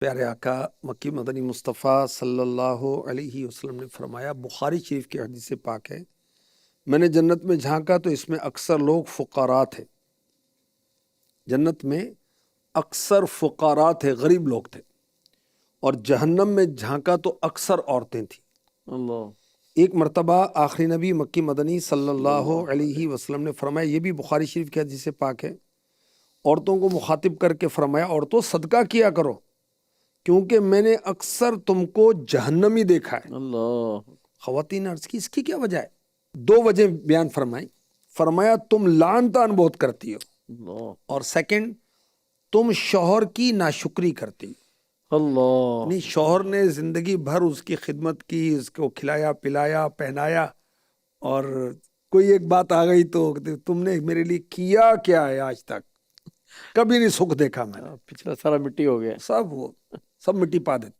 پیارے آقا مکی مدنی مصطفیٰ صلی اللہ علیہ وسلم نے فرمایا، بخاری شریف کی حدیث پاک ہے، میں نے جنت میں جھانکا تو اس میں اکثر لوگ فقراء تھے۔ جنت میں اکثر فقراء تھے، غریب لوگ تھے، اور جہنم میں جھانکا تو اکثر عورتیں تھیں۔ اللہ ایک مرتبہ آخری نبی مکی مدنی صلی اللہ علیہ وسلم نے فرمایا، یہ بھی بخاری شریف کی حدیث پاک ہے، عورتوں کو مخاطب کر کے فرمایا، عورتوں صدقہ کیا کرو، کیونکہ میں نے اکثر تم کو جہنمی دیکھا ہے۔ اللہ خواتین عرض کی اس کی کیا وجہ ہے؟ دو وجہ بیان فرمائی۔ فرمایا تم لعن طعن بہت کرتی ہو، اللہ اور سیکنڈ تم شوہر کی ناشکری کرتی ہو۔ اللہ یعنی شوہر نے زندگی بھر اس کی خدمت کی، اس کو کھلایا پلایا پہنایا، اور کوئی ایک بات آ گئی تو تم نے میرے لیے کیا کیا ہے آج تک؟ کبھی نہیں سکھ دیکھا میں نے، پچھلا سارا مٹی ہو گیا۔ سب مٹی پا دیتے۔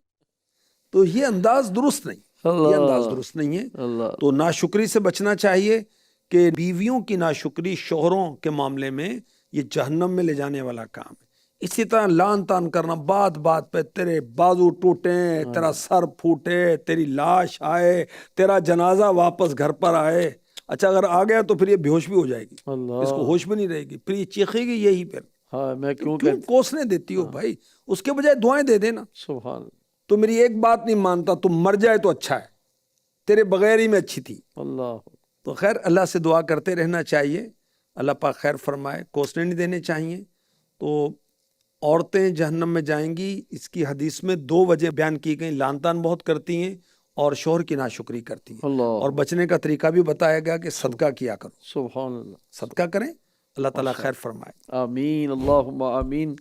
تو یہ انداز درست نہیں، یہ انداز درست نہیں ہے۔ اللہ تو ناشکری سے بچنا چاہیے کہ بیویوں کی ناشکری شوہروں کے معاملے میں یہ جہنم میں لے جانے والا کام ہے۔ اسی طرح لان تان کرنا، بات بات پہ تیرے بازو ٹوٹیں، تیرا سر پھوٹے، تیری لاش آئے، تیرا جنازہ واپس گھر پر آئے۔ اچھا اگر آ گیا تو پھر یہ بے ہوش بھی ہو جائے گی، اللہ اس کو ہوش بھی نہیں رہے گی، پھر یہ چیخے گی یہی پھر ہاں میں کیوں کیوں کوسنے دیتی ہو بھائی؟ اس کے بجائے دعائیں دے دینا۔ سبحان تو میری ایک بات نہیں مانتا، تم مر جائے تو اچھا ہے، تیرے بغیر ہی میں اچھی تھی۔ اللہ تو خیر اللہ سے دعا کرتے رہنا چاہیے، اللہ پاک خیر فرمائے، کوسنے نہیں دینے چاہیے۔ تو عورتیں جہنم میں جائیں گی، اس کی حدیث میں دو وجہ بیان کی گئی، لعن طعن بہت کرتی ہیں اور شوہر کی ناشکری کرتی ہیں، اللہ اور بچنے کا طریقہ بھی بتایا گیا کہ صدقہ کیا کرو، سبحان اللہ صدقہ کریں، اللہ تعالیٰ خیر فرمائے۔ آمین اللہم آمین۔